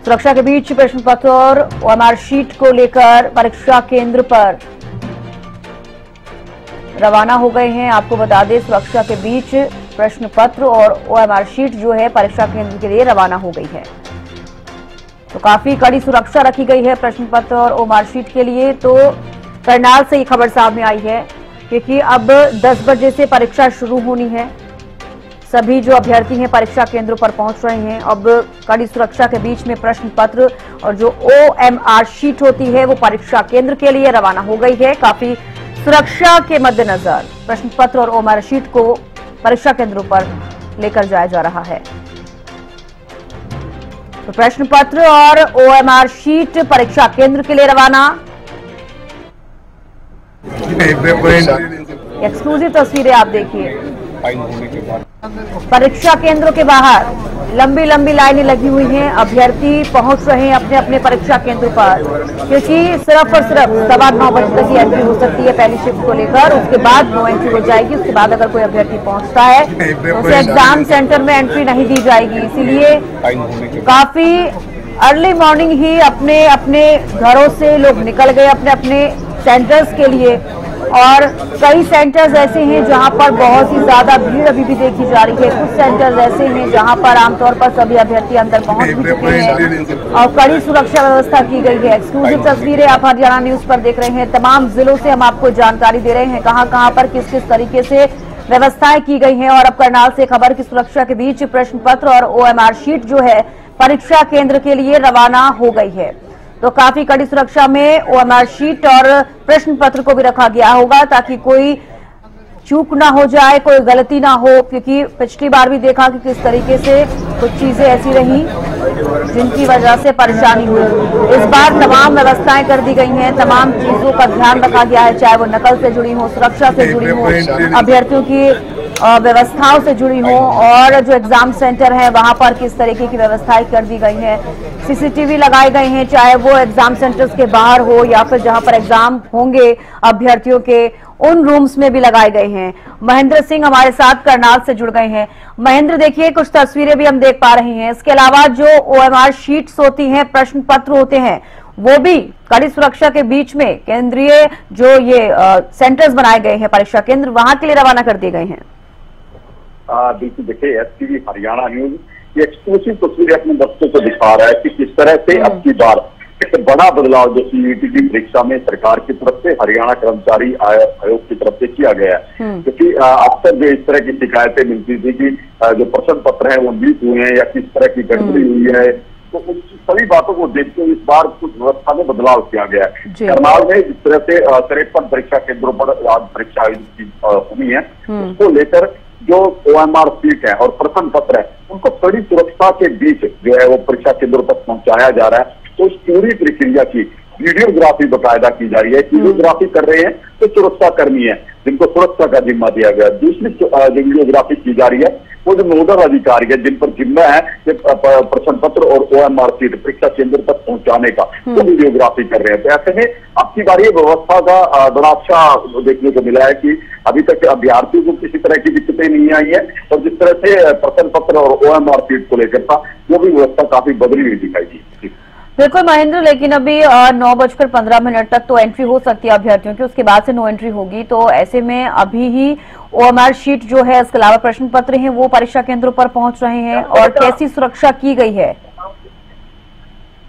सुरक्षा के बीच प्रश्न पत्र और ओएमआर शीट को लेकर परीक्षा केंद्र पर रवाना हो गए हैं। आपको बता दें, सुरक्षा के बीच प्रश्न पत्र और ओएमआर शीट जो है परीक्षा केंद्र के लिए रवाना हो गई है। तो काफी कड़ी सुरक्षा रखी गई है प्रश्न पत्र और ओएमआर शीट के लिए। तो करनाल से ये खबर सामने आई है क्योंकि अब 10 बजे से परीक्षा शुरू होनी है। सभी जो अभ्यर्थी हैं परीक्षा केंद्रों पर पहुंच रहे हैं। अब कड़ी सुरक्षा के बीच में प्रश्न पत्र और जो ओएमआर शीट होती है वो परीक्षा केंद्र के लिए रवाना हो गई है। काफी सुरक्षा के मद्देनजर प्रश्न पत्र और ओएमआर शीट को परीक्षा केंद्रों पर लेकर जाया जा रहा है। तो प्रश्न पत्र और ओएमआर शीट परीक्षा केंद्र के लिए रवाना। एक्सक्लूसिव तस्वीरें आप देखिए। परीक्षा केंद्रों के बाहर लंबी लंबी लाइनें लगी हुई हैं। अभ्यर्थी पहुंच रहे हैं अपने अपने परीक्षा केंद्र पर, क्योंकि सिर्फ और सिर्फ 9:15 बजे तक ही एंट्री हो सकती है पहली शिफ्ट को लेकर। उसके बाद नो एंट्री हो जाएगी। उसके बाद अगर कोई अभ्यर्थी पहुंचता है तो उसे एग्जाम सेंटर में एंट्री नहीं दी जाएगी। इसीलिए काफी अर्ली मॉर्निंग ही अपने अपने घरों से लोग निकल गए अपने अपने सेंटर्स के लिए। और कई सेंटर्स ऐसे हैं जहां पर बहुत ही ज्यादा भीड़ अभी भी देखी जा रही है। कुछ सेंटर्स ऐसे हैं जहां पर आमतौर पर सभी अभ्यर्थी अंदर पहुंच भी चुके हैं और कड़ी सुरक्षा व्यवस्था की गई है। एक्सक्लूसिव तस्वीरें आप हरियाणा न्यूज पर देख रहे हैं। तमाम जिलों से हम आपको जानकारी दे रहे हैं कहां पर किस किस तरीके से व्यवस्थाएं की गई हैं। और अब करनाल से खबर की सुरक्षा के बीच प्रश्न पत्र और ओएमआर शीट जो है परीक्षा केंद्र के लिए रवाना हो गई है। तो काफी कड़ी सुरक्षा में ओएमआर शीट और प्रश्न पत्र को भी रखा गया होगा ताकि कोई चूक ना हो जाए, कोई गलती ना हो। क्योंकि पिछली बार भी देखा कि किस तरीके से कुछ चीजें ऐसी रही जिनकी वजह से परेशानी हुई। इस बार तमाम व्यवस्थाएं कर दी गई हैं, तमाम चीजों का ध्यान रखा गया है, चाहे वो नकल से जुड़ी हो, सुरक्षा से जुड़ी हो, अभ्यर्थियों की व्यवस्थाओं से जुड़ी हो और जो एग्जाम सेंटर है वहां पर किस तरीके की व्यवस्थाएं कर दी गई हैं। सीसीटीवी लगाए गए हैं, चाहे वो एग्जाम सेंटर्स के बाहर हो या फिर जहां पर एग्जाम होंगे अभ्यर्थियों के उन रूम्स में भी लगाए गए हैं। महेंद्र सिंह हमारे साथ करनाल से जुड़ गए हैं। महेंद्र, देखिए कुछ तस्वीरें भी हम देख पा रहे हैं। इसके अलावा जो ओएमआर शीट्स होती हैं, प्रश्न पत्र होते हैं, वो भी कड़ी सुरक्षा के बीच में केंद्रीय जो ये सेंटर्स बनाए गए हैं परीक्षा केंद्र, वहां के लिए रवाना कर दिए गए हैं। बिल्कुल, देखिए एसटीवी हरियाणा न्यूज ये एक्सक्लूसिव तस्वीरें अपने दर्शकों को दिखा रहा है कि किस तरह से अब की बार एक बड़ा बदलाव जो सीईटी की परीक्षा में सरकार की तरफ से हरियाणा कर्मचारी आयोग की तरफ से किया गया है। क्योंकि अक्सर जो इस तरह की शिकायतें मिलती थी कि जो प्रश्न पत्र है वो लीक हुए हैं या किस तरह की गड़बड़ी हुई है, तो उस सभी बातों को देखते हुए इस बार कुछ व्यवस्था में बदलाव किया गया है। करनाल में जिस तरह से 53 परीक्षा केंद्रों पर आज परीक्षा हुई है, उसको लेकर जो ओएमआर शीट है और प्रश्न पत्र है उनको कड़ी सुरक्षा के बीच जो है वो परीक्षा केंद्रों तक पहुंचाया जा रहा है। तो इस पूरी प्रक्रिया की वीडियोग्राफी बकायदा की जा रही है। वीडियोग्राफी कर रहे हैं तो सुरक्षा कर्मी है जिनको सुरक्षा का जिम्मा दिया गया। दूसरी जो वीडियोग्राफी की जा रही है वो जो नोडल अधिकारी है जिन पर जिम्मा है प्रश्न पत्र और ओएमआर शीट परीक्षा केंद्र तक पहुंचाने का, वो वीडियोग्राफी कर रहे हैं। तो ऐसे में अब की बार ये व्यवस्था का बड़ा अच्छा देखने को मिला है कि अभी तक अभ्यर्थियों को किसी तरह की दिक्कतें नहीं आई है और जिस तरह से प्रश्न पत्र और ओएमआर शीट को लेकर था वो भी व्यवस्था काफी बदली हुई दिखाई दी। बिल्कुल महेंद्र, लेकिन अभी 9:15 तक तो एंट्री हो सकती है अभ्यर्थियों की, उसके बाद से नो एंट्री होगी। तो ऐसे में अभी ही ओएमआर शीट जो है, इसके अलावा प्रश्न पत्र हैं, वो परीक्षा केंद्रों पर पहुंच रहे हैं और कैसी सुरक्षा की गई है?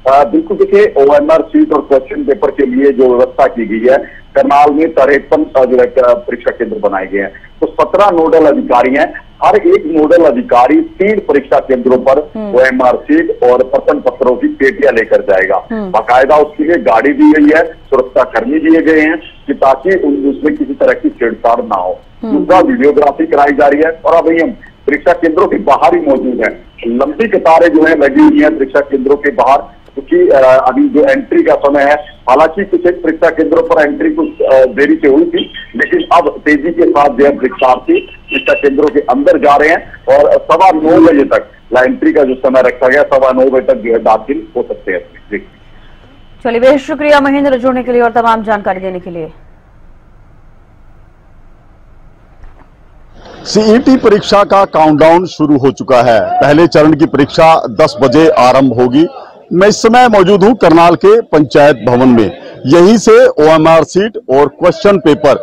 बिल्कुल, देखिए ओएमआर शीट और क्वेश्चन पेपर के लिए जो व्यवस्था की गई है, करनाल में 53 जो है परीक्षा केंद्र बनाए गए हैं। तो 17 नोडल अधिकारी हैं। हर एक नोडल अधिकारी 3 परीक्षा केंद्रों पर ओएमआर शीट और प्रश्न पत्रों की पेटियां लेकर जाएगा। बाकायदा उसके लिए गाड़ी दी गई है, सुरक्षा कर्मी दिए गए हैं कि ताकि उसमें किसी तरह की छेड़छाड़ ना हो। दूसरा, वीडियोग्राफी कराई जा रही है और अभी हम परीक्षा केंद्रों के बाहर ही मौजूद हैं। लंबी कतारें जो है लगी हुई है परीक्षा केंद्रों के बाहर, क्योंकि अभी जो एंट्री का समय है, हालांकि कुछ एक परीक्षा केंद्रों पर एंट्री कुछ देरी से हुई थी, लेकिन अब तेजी के साथ जो है परीक्षार्थी परीक्षा केंद्रों के अंदर जा रहे हैं और 9:15 बजे तक एंट्री का जो समय रखा गया, 9:15 बजे तक जो है दाखिल हो सकते हैं। चलिए, बेहद शुक्रिया महेंद्र जुड़ने के लिए और तमाम जानकारी देने के लिए। सीईटी परीक्षा का काउंटडाउन शुरू हो चुका है। पहले चरण की परीक्षा 10 बजे आरंभ होगी मैं इस समय मौजूद हूं करनाल के पंचायत भवन में। यहीं से OMR सीट और क्वेश्चन पेपर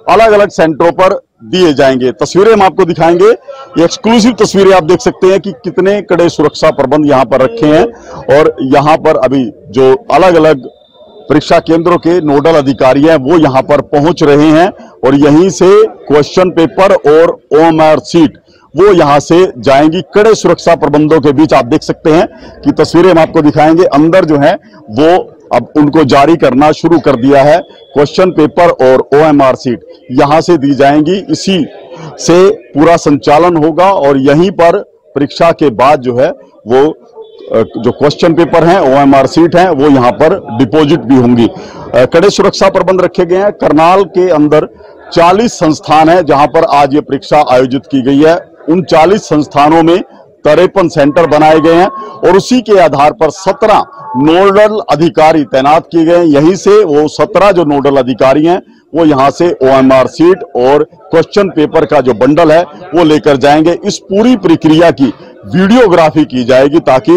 अलग अलग सेंटरों पर दिए जाएंगे। तस्वीरें हम आपको दिखाएंगे। ये एक्सक्लूसिव तस्वीरें आप देख सकते हैं कि कितने कड़े सुरक्षा प्रबंध यहां पर रखे हैं और यहां पर अभी जो अलग अलग परीक्षा केंद्रों के नोडल अधिकारी हैं वो यहां पर पहुंच रहे हैं और यहीं से क्वेश्चन पेपर और OMR सीट वो यहां से जाएंगी। कड़े सुरक्षा प्रबंधों के बीच आप देख सकते हैं कि तस्वीरें हम आपको दिखाएंगे। अंदर जो है वो अब उनको जारी करना शुरू कर दिया है। क्वेश्चन पेपर और OMR सीट यहां से दी जाएंगी, इसी से पूरा संचालन होगा और यहीं पर परीक्षा के बाद जो है वो जो क्वेश्चन पेपर हैं OMR सीट हैं वो यहां पर डिपॉजिट भी होंगी। कड़े सुरक्षा प्रबंध रखे गए हैं। करनाल के अंदर 40 संस्थान है जहां पर आज ये परीक्षा आयोजित की गई है। उन 40 संस्थानों में 53 सेंटर बनाए गए हैं और उसी के आधार पर 17 नोडल अधिकारी तैनात किए गए हैं। यहीं से वो 17 जो नोडल अधिकारी हैं वो यहां से OMR सीट और क्वेश्चन पेपर का जो बंडल है वो लेकर जाएंगे। इस पूरी प्रक्रिया की वीडियोग्राफी की जाएगी ताकि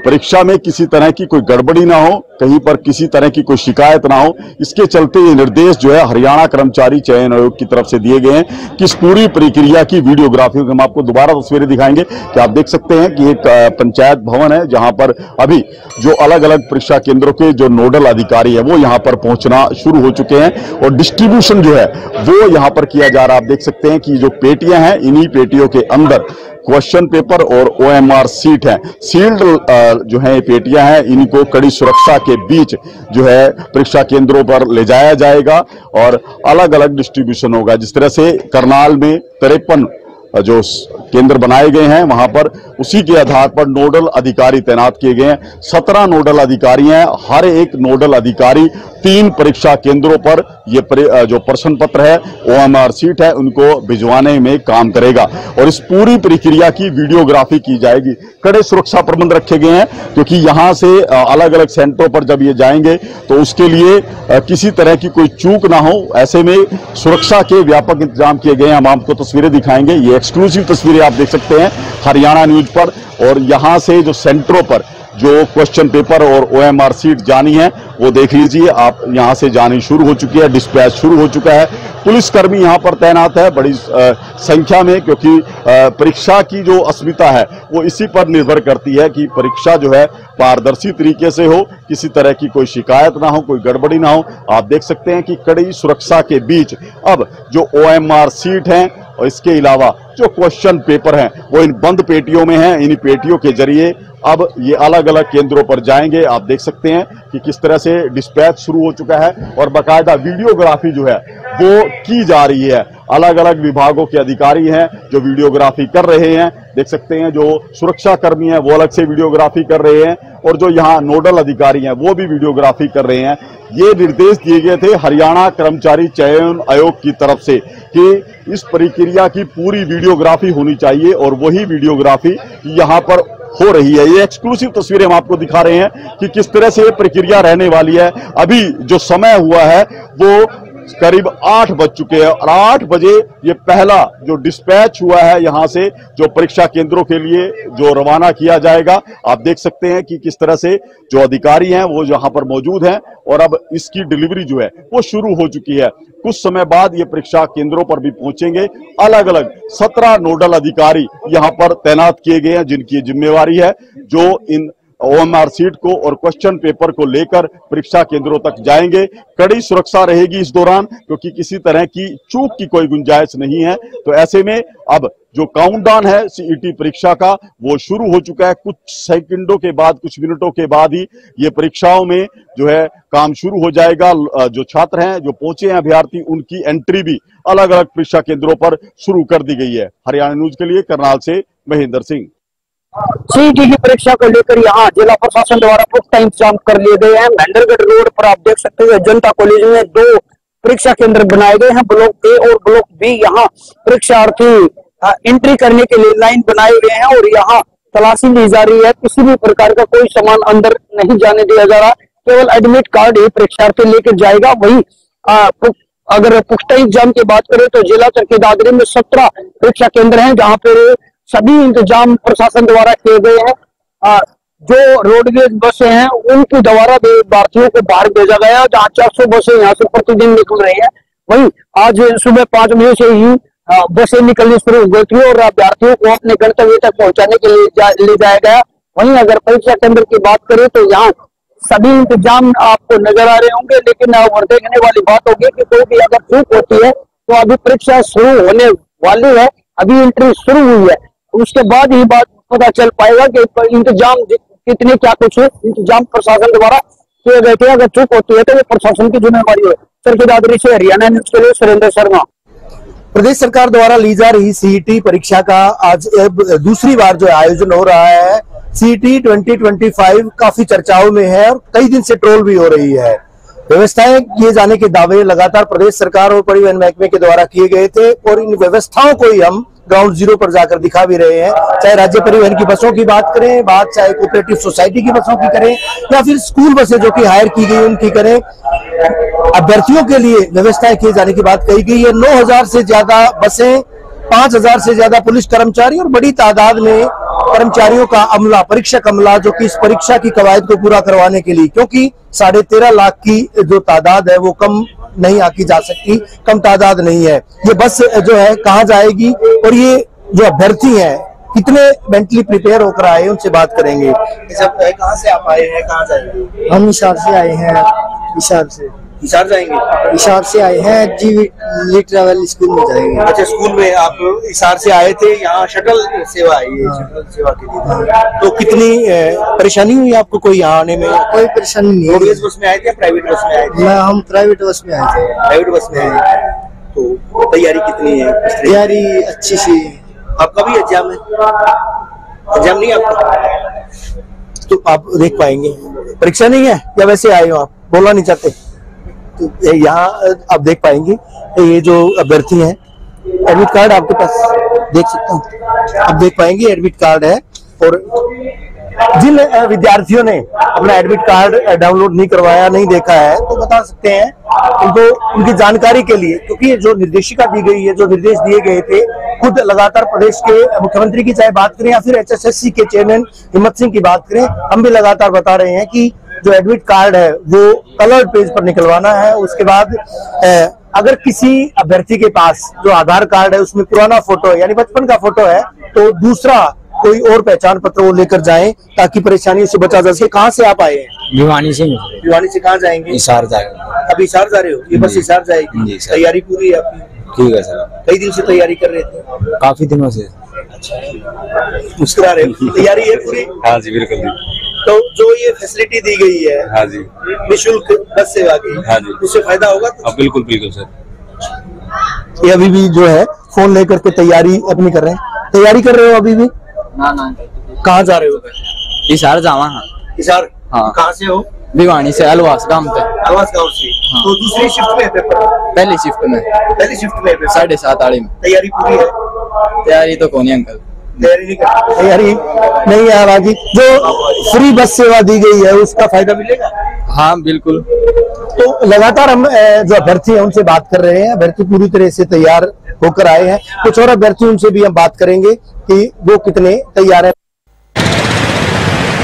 परीक्षा में किसी तरह की कोई गड़बड़ी ना हो, कहीं पर किसी तरह की कोई शिकायत ना हो। इसके चलते ये निर्देश जो है हरियाणा कर्मचारी चयन आयोग की तरफ से दिए गए हैं कि इस पूरी प्रक्रिया की वीडियोग्राफी हम आपको दोबारा तस्वीरें दिखाएंगे कि आप देख सकते हैं कि एक पंचायत भवन है जहां पर अभी जो अलग अलग परीक्षा केंद्रों के जो नोडल अधिकारी है वो यहां पर पहुंचना शुरू हो चुके हैं और डिस्ट्रीब्यूशन जो है वो यहां पर किया जा रहा है। आप देख सकते हैं कि जो पेटियां हैं इन्हीं पेटियों के अंदर क्वेश्चन पेपर और OMR सीट है। सील्ड जो है पेटियां हैं, इनको कड़ी सुरक्षा के बीच जो है परीक्षा केंद्रों पर ले जाया जाएगा और अलग अलग डिस्ट्रीब्यूशन होगा। जिस तरह से करनाल में 53 जो केंद्र बनाए गए हैं वहां पर उसी के आधार पर नोडल अधिकारी तैनात किए गए हैं। 17 नोडल अधिकारी हैं। हर एक नोडल अधिकारी 3 परीक्षा केंद्रों पर ये जो प्रश्न पत्र है OMR सीट है उनको भिजवाने में काम करेगा और इस पूरी प्रक्रिया की वीडियोग्राफी की जाएगी। कड़े सुरक्षा प्रबंध रखे गए हैं क्योंकि यहां से अलग अलग सेंटरों पर जब ये जाएंगे तो उसके लिए किसी तरह की कोई चूक ना हो, ऐसे में सुरक्षा के व्यापक इंतजाम किए गए हैं। हम आपको तस्वीरें दिखाएंगे। ये एक्सक्लूसिव तस्वीरें आप देख सकते हैं हरियाणा न्यूज पर और यहां से जो सेंटरों पर जो क्वेश्चन पेपर और OMR सीट जानी है वो देख लीजिए आप। यहां से जानी शुरू हो चुकी है, डिस्पैच शुरू हो चुका है। पुलिसकर्मी यहां पर तैनात है बड़ी संख्या में क्योंकि परीक्षा की जो अस्मिता है वो इसी पर निर्भर करती है कि परीक्षा जो है पारदर्शी तरीके से हो, किसी तरह की कोई शिकायत ना हो, कोई गड़बड़ी ना हो। आप देख सकते हैं कि कड़ी सुरक्षा के बीच अब जो OMR सीट हैं और इसके अलावा जो क्वेश्चन पेपर हैं वो इन बंद पेटियों में हैं। इन पेटियों के जरिए अब ये अलग अलग केंद्रों पर जाएंगे। आप देख सकते हैं कि किस तरह से डिस्पैच शुरू हो चुका है और बाकायदा वीडियोग्राफी जो है वो की जा रही है। अलग अलग विभागों के अधिकारी हैं जो वीडियोग्राफी कर रहे हैं। देख सकते हैं जो सुरक्षा कर्मी हैं वो अलग से वीडियोग्राफी कर रहे हैं और जो यहाँ नोडल अधिकारी हैं वो भी वीडियोग्राफी कर रहे हैं। ये निर्देश दिए गए थे हरियाणा कर्मचारी चयन आयोग की तरफ से कि इस प्रक्रिया की पूरी वीडियोग्राफी होनी चाहिए और वही वीडियोग्राफी यहाँ पर हो रही है। ये एक्सक्लूसिव तस्वीरें हम आपको दिखा रहे हैं कि किस तरह से ये प्रक्रिया रहने वाली है। अभी जो समय हुआ है वो करीब 8 बज चुके हैं और 8 बजे ये पहला जो डिस्पैच हुआ है यहां से जो परीक्षा केंद्रों के लिए जो रवाना किया जाएगा। आप देख सकते हैं कि किस तरह से जो अधिकारी हैं वो यहां पर मौजूद हैं और अब इसकी डिलीवरी जो है वो शुरू हो चुकी है। कुछ समय बाद ये परीक्षा केंद्रों पर भी पहुंचेंगे। अलग अलग 17 नोडल अधिकारी यहां पर तैनात किए गए हैं जिनकी जिम्मेवारी है जो इन OMR सीट को और क्वेश्चन पेपर को लेकर परीक्षा केंद्रों तक जाएंगे। कड़ी सुरक्षा रहेगी इस दौरान क्योंकि किसी तरह की चूक की कोई गुंजाइश नहीं है। तो ऐसे में अब जो काउंटडाउन है CET परीक्षा का वो शुरू हो चुका है। कुछ सेकंडों के बाद, कुछ मिनटों के बाद ही ये परीक्षाओं में जो है काम शुरू हो जाएगा। जो छात्र हैं, जो पहुंचे हैं अभ्यर्थी, उनकी एंट्री भी अलग अलग परीक्षा केंद्रों पर शुरू कर दी गई है। हरियाणा न्यूज के लिए करनाल से महेंद्र सिंह। CET की परीक्षा को लेकर यहाँ जिला प्रशासन द्वारा पुख्ता इंतजाम कर लिए गए हैं। महेंद्रगढ़ रोड पर आप देख सकते हैं जनता कॉलेज में 2 परीक्षा केंद्र बनाए गए हैं, ब्लॉक A और ब्लॉक B। यहाँ परीक्षार्थी एंट्री करने के लिए लाइन बनाए गए हैं और यहाँ तलाशी ली जा रही है। किसी भी प्रकार का कोई सामान अंदर नहीं जाने दिया जा रहा, केवल एडमिट कार्ड ही परीक्षार्थी लेकर जाएगा। वही अगर पुख्ता इंतजाम की बात करें तो जिला चरखी दादरी में 17 परीक्षा केंद्र हैं जहाँ पर सभी इंतजाम प्रशासन द्वारा किए गए हैं। जो रोडवेज बसें हैं उनके द्वारा भी भारतीयों को बाहर भेजा गया, जहाँ 400 बसें यहाँ से प्रतिदिन निकल रही है। वहीं आज सुबह 5 बजे से ही बसें निकलनी शुरू हो गई थी और अभ्यर्थियों को अपने गंतव्य तक पहुंचाने के लिए ले जाया गया। वहीं अगर परीक्षा केंद्र की बात करें तो यहाँ सभी इंतजाम आपको नजर आ रहे होंगे, लेकिन और देखने वाली बात होगी कि कोई भी अगर चूक होती है तो अभी परीक्षा शुरू होने वाली है, अभी एंट्री शुरू हुई है, उसके बाद ही बात पता चल पाएगा कि इंतजाम कितने क्या कुछ इंतजाम प्रशासन द्वारा किए गए थे। अगर चूक होती है तो ये प्रशासन की जिम्मेवारी है। सर दादरी से हरियाणा न्यूज के लिए सुरेंद्र शर्मा। प्रदेश सरकार द्वारा ली जा रही सीईटी परीक्षा का आज दूसरी बार जो आयोजन हो रहा है, सीईटी 2025 काफी चर्चाओं में है और कई दिन से ट्रोल भी हो रही है। व्यवस्थाएं किए जाने के दावे लगातार प्रदेश सरकार और परिवहन महकमे के द्वारा किए गए थे और इन व्यवस्थाओं को ही हम ग्राउंड जीरो पर जाकर दिखा भी रहे हैं। चाहे राज्य परिवहन की बसों की बात करें, बात चाहे कोऑपरेटिव सोसाइटी की बसों की करें या फिर स्कूल बसें जो कि हायर की गई उनकी करें, अभ्यर्थियों के लिए व्यवस्थाएं किए जाने की बात कही गई है। 9,000 से ज्यादा बसें, 5,000 से ज्यादा पुलिस कर्मचारी और बड़ी तादाद में कर्मचारियों का अमला, परीक्षक अमला, जो कि इस परीक्षा की कवायद को पूरा करवाने के लिए, क्योंकि 13.5 लाख की जो तादाद है वो कम नहीं आकी जा सकती, कम तादाद नहीं है। ये बस जो है कहाँ जाएगी और ये जो अभ्यर्थी हैं कितने मेंटली प्रिपेयर होकर आए उनसे बात करेंगे। सब कहाँ से आप आए हैं, कहाँ जाएंगे? हम हिसार से आए हैं। हिसार से जाएंगे? हिसार से आए हैं जी ट्रैवल स्कूल में जाएंगे। अच्छा, स्कूल में आप हिसार से आए थे, यहाँ शटल सेवा आई है। शटल सेवा के लिए तो कितनी परेशानी हुई आपको कोई यहाँ आने में? कोई परेशानी नहीं। रोडवेज बस में आए थे या प्राइवेट बस में आए थे? हम प्राइवेट बस में आए थे। प्राइवेट बस में आए थे। तो तैयारी कितनी है? तैयारी अच्छी सी। आपका भी एग्जाम है? एग्जाम नहीं आपका? तो आप देख पाएंगे। परीक्षा नहीं है या वैसे आए हो आप, बोलना नहीं चाहते? तो यहाँ आप देख पाएंगे ये जो अभ्यर्थी हैं, एडमिट कार्ड आपके पास देख सकता हूँ, आप देख पाएंगे एडमिट कार्ड है। और जिन विद्यार्थियों ने अपना एडमिट कार्ड डाउनलोड नहीं करवाया, नहीं देखा है, तो बता सकते हैं उनको, उनकी जानकारी के लिए, क्योंकि जो निर्देशिका दी गई है, जो निर्देश दिए गए थे, खुद लगातार प्रदेश के मुख्यमंत्री की चाहे बात करें या फिर HSSC के चेयरमैन हिम्मत सिंह की बात करें, हम भी लगातार बता रहे हैं कि जो एडमिट कार्ड है वो कलर्ड पेज पर निकलवाना है। उसके बाद अगर किसी अभ्यर्थी के पास जो आधार कार्ड है उसमें पुराना फोटो है, यानी बचपन का फोटो है, तो दूसरा कोई और पहचान पत्र वो लेकर जाएं ताकि परेशानियों से बचा जा सके। कहाँ से आप आए हैं? भिवानी से। भिवानी से कहाँ जाएंगे? हिसार जाएंगे। अभी हिसार जा रहे हो? ये बस हिसार जाएगी? तैयारी पूरी है आपकी? ठीक है सर। कई दिन से तैयारी कर रहे थे? काफी दिनों से। मुस्कुरा रहे हो? तैयारी है पूरी? हाँ जी बिल्कुल। तो जो ये फैसिलिटी दी गई है, हाँ जी, निःशुल्क बस सेवा की, हाँ जी, उससे फायदा होगा? बिल्कुल बिल्कुल सर। ये अभी भी जो है फोन लेकर के तैयारी अपनी कर रहे हैं। तैयारी कर रहे हो अभी भी? ना। कहाँ जा रहे हो? हिसार जावा। हिसार? हाँ। कहाँ से हो? भिवानी से, अलवास गांव पे। अलवास गांव से। हाँ। तो दूसरी शिफ्ट में है पेपर? पहली शिफ्ट में। पहली शिफ्ट में 7:30 में। तैयारी पूरी है? तैयारी तो कौन है अंकल? तैयारी नहीं है हालांकि। जो फ्री बस सेवा दी गई है उसका फायदा मिलेगा? हाँ बिल्कुल। तो लगातार हम जो अभ्यर्थी हैं उनसे बात कर रहे हैं। अभ्यर्थी पूरी तरह से तैयार होकर आए हैं। कुछ और अभ्यर्थी, उनसे भी हम बात करेंगे कि वो कितने तैयार हैं।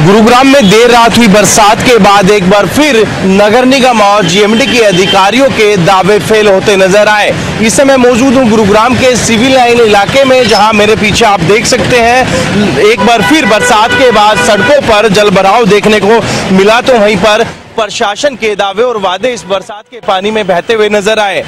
गुरुग्राम में देर रात हुई बरसात के बाद एक बार फिर नगर निगम और जीएमडी के अधिकारियों के दावे फेल होते नजर आए। इस समय मौजूद हूं गुरुग्राम के सिविल लाइन इलाके में, जहां मेरे पीछे आप देख सकते हैं एक बार फिर बरसात के बाद सड़कों पर जलभराव देखने को मिला। तो वहीं पर प्रशासन के दावे और वादे इस बरसात के पानी में बहते हुए नजर आए।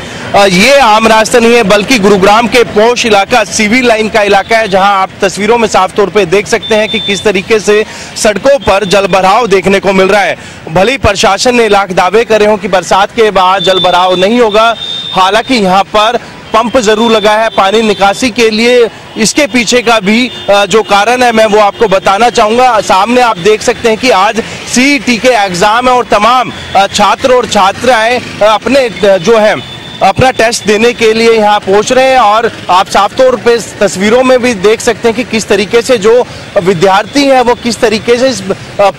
ये आम रास्ता नहीं है, बल्कि गुरुग्राम के पौष इलाका सिविल लाइन का इलाका है, जहां आप तस्वीरों में साफ तौर पे देख सकते हैं कि किस तरीके से सड़कों पर जलभराव देखने को मिल रहा है। भले ही प्रशासन ने लाख दावे करे हों कि बरसात के बाद जलभराव नहीं होगा, हालांकि यहाँ पर पंप जरूर लगा है पानी निकासी के लिए। इसके पीछे का भी जो कारण है मैं वो आपको बताना चाहूंगा। सामने आप देख सकते हैं कि आज सीईटी के एग्जाम है और तमाम छात्र और छात्राएं अपने जो है अपना टेस्ट देने के लिए यहाँ पहुंच रहे हैं। और आप साफ तौर पे तस्वीरों में भी देख सकते हैं कि किस तरीके से जो विद्यार्थी हैं वो किस तरीके से इस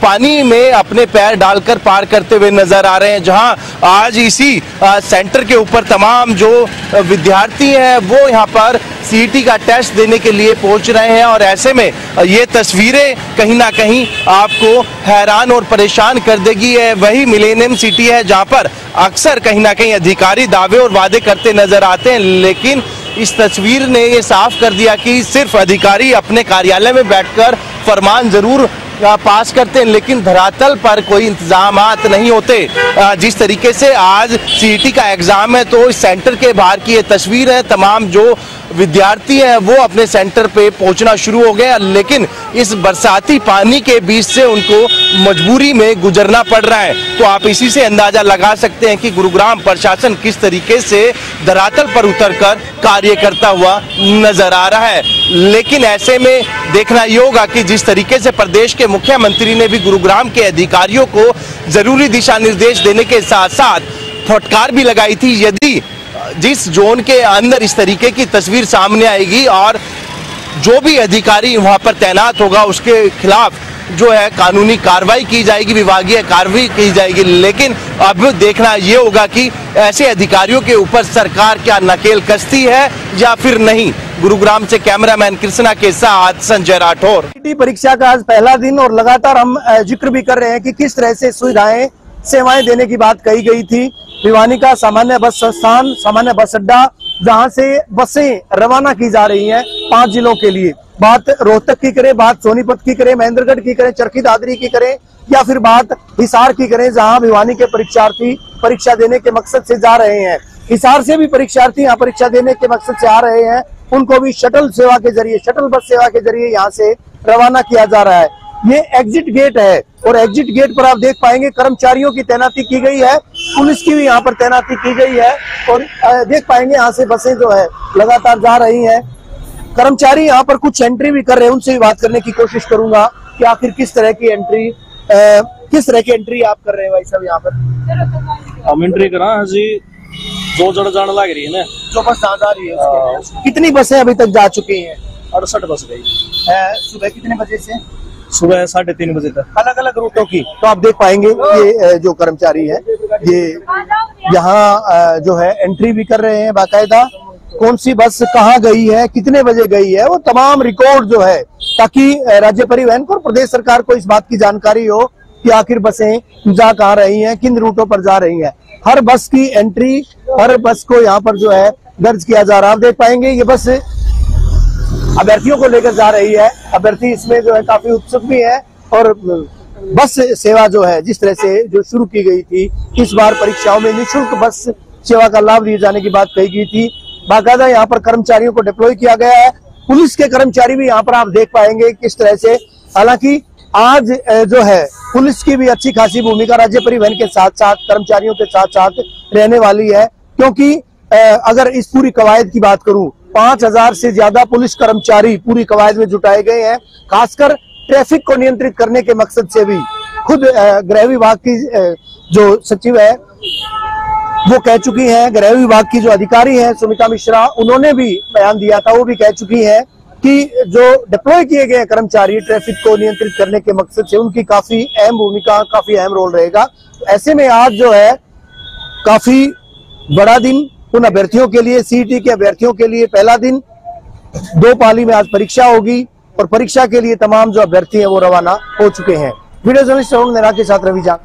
पानी में अपने पैर डालकर पार करते हुए नजर आ रहे हैं। जहां आज इसी सेंटर के ऊपर तमाम जो विद्यार्थी हैं वो यहाँ पर सीईटी का टेस्ट देने के लिए पहुंच रहे हैं। और ऐसे में ये तस्वीरें कहीं ना कहीं आपको हैरान और परेशान कर देगी। है वही मिलेनियम सिटी है जहां पर अक्सर कहीं ना कहीं अधिकारी दावे और वादे करते नजर आते हैं, लेकिन इस तस्वीर ने ये साफ कर दिया कि सिर्फ अधिकारी अपने कार्यालय में बैठकर फरमान जरूर पास करते हैं, लेकिन धरातल पर कोई इंतजामात नहीं होते। जिस तरीके से आज सीईटी का एग्जाम है तो इस सेंटर के बाहर की ये तस्वीर है। तमाम जो विद्यार्थी हैं वो अपने सेंटर पे पहुंचना शुरू हो गए, लेकिन इस बरसाती पानी के बीच से उनको मजबूरी में गुजरना पड़ रहा है। तो आप इसी से अंदाजा लगा सकते हैं कि गुरुग्राम प्रशासन किस तरीके से धरातल पर उतरकर कार्य करता हुआ नजर आ रहा है। लेकिन ऐसे में देखना ये होगा कि जिस तरीके से प्रदेश के मुख्यमंत्री ने भी गुरुग्राम के अधिकारियों को जरूरी दिशा निर्देश देने के साथ साथ फटकार भी लगाई थी, यदि जिस जोन के अंदर इस तरीके की तस्वीर सामने आएगी और जो भी अधिकारी वहां पर तैनात होगा उसके खिलाफ जो है कानूनी कार्रवाई की जाएगी, विभागीय कार्रवाई की जाएगी। लेकिन अब देखना ये होगा कि ऐसे अधिकारियों के ऊपर सरकार क्या नकेल कसती है या फिर नहीं। गुरुग्राम से कैमरामैन कृष्णा के साथ संजय राठौर। सीईटी परीक्षा का आज पहला दिन और लगातार हम जिक्र भी कर रहे हैं कि किस तरह से सुविधाएं सेवाएं देने की बात कही गई थी। भिवानी का सामान्य बस संस्थान, सामान्य बस अड्डा, जहां से बसें रवाना की जा रही हैं 5 जिलों के लिए। बात रोहतक की करें, बात सोनीपत की करें, महेंद्रगढ़ की करें, चरखी दादरी की करें या फिर बात हिसार की करें, जहां भिवानी के परीक्षार्थी परीक्षा देने के मकसद से जा रहे हैं। हिसार से भी परीक्षार्थी यहाँ परीक्षा देने के मकसद से आ रहे हैं, उनको भी शटल सेवा के जरिए, शटल बस सेवा के जरिए यहाँ से रवाना किया जा रहा है। ये एग्जिट गेट है और एग्जिट गेट पर आप देख पाएंगे कर्मचारियों की तैनाती की गई है, पुलिस की भी यहाँ पर तैनाती की गई है और देख पाएंगे यहाँ से बसें जो है लगातार जा रही हैं। कर्मचारी यहाँ पर कुछ एंट्री भी कर रहे हैं, उनसे भी बात करने की कोशिश करूंगा कि आखिर किस तरह की एंट्री आप कर रहे हैं भाई साहब यहाँ पर। हम एंट्री करा जी, जो जड़ जाने लग रही है ना, जो बस जा रही है। कितनी बसें अभी तक जा चुकी हैं? 68 बस गई। सुबह कितने बजे से? सुबह 3:30 बजे तक, अलग अलग रूटों की। तो आप देख पाएंगे ये जो कर्मचारी है ये यहाँ जो है एंट्री भी कर रहे हैं बाकायदा, कौन सी बस कहाँ गई है, कितने बजे गई है, वो तमाम रिकॉर्ड जो है, ताकि राज्य परिवहन को और प्रदेश सरकार को इस बात की जानकारी हो कि आखिर बसें जा कहाँ रही हैं, किन रूटों पर जा रही हैं। हर बस की एंट्री, हर बस को यहाँ पर जो है दर्ज किया जा रहा है। आप देख पाएंगे ये बस अभ्यर्थियों को लेकर जा रही है। अभ्यर्थी इसमें जो है काफी उत्सुक भी है और बस सेवा जो है जिस तरह से जो शुरू की गई थी, इस बार परीक्षाओं में निःशुल्क बस सेवा का लाभ दिए जाने की बात कही गई थी। बाकायदा यहाँ पर कर्मचारियों को डिप्लॉय किया गया है। पुलिस के कर्मचारी भी यहाँ पर आप देख पाएंगे किस तरह से, हालांकि आज जो है पुलिस की भी अच्छी खासी भूमिका राज्य परिवहन के साथ साथ कर्मचारियों के साथ साथ रहने वाली है, क्योंकि अगर इस पूरी कवायद की बात करूं 5000 से ज्यादा पुलिस कर्मचारी पूरी कवायद में जुटाए गए हैं। खासकर ट्रैफिक को नियंत्रित करने के मकसद से भी खुद गृह विभाग की जो सचिव है वो कह चुकी हैं, गृह विभाग की जो अधिकारी हैं सुमिता मिश्रा, उन्होंने भी बयान दिया था, वो भी कह चुकी हैं कि जो डिप्लॉय किए गए कर्मचारी ट्रैफिक को नियंत्रित करने के मकसद से, उनकी काफी अहम भूमिका, काफी अहम रोल रहेगा। ऐसे में आज जो है काफी बड़ा दिन उन अभ्यर्थियों के लिए, सीईटी के अभ्यर्थियों के लिए पहला दिन। 2 पाली में आज परीक्षा होगी और परीक्षा के लिए तमाम जो अभ्यर्थी हैं वो रवाना हो चुके हैं। वीडियो जर्नलिस्ट अरुण नेहरा के साथ रवि जान।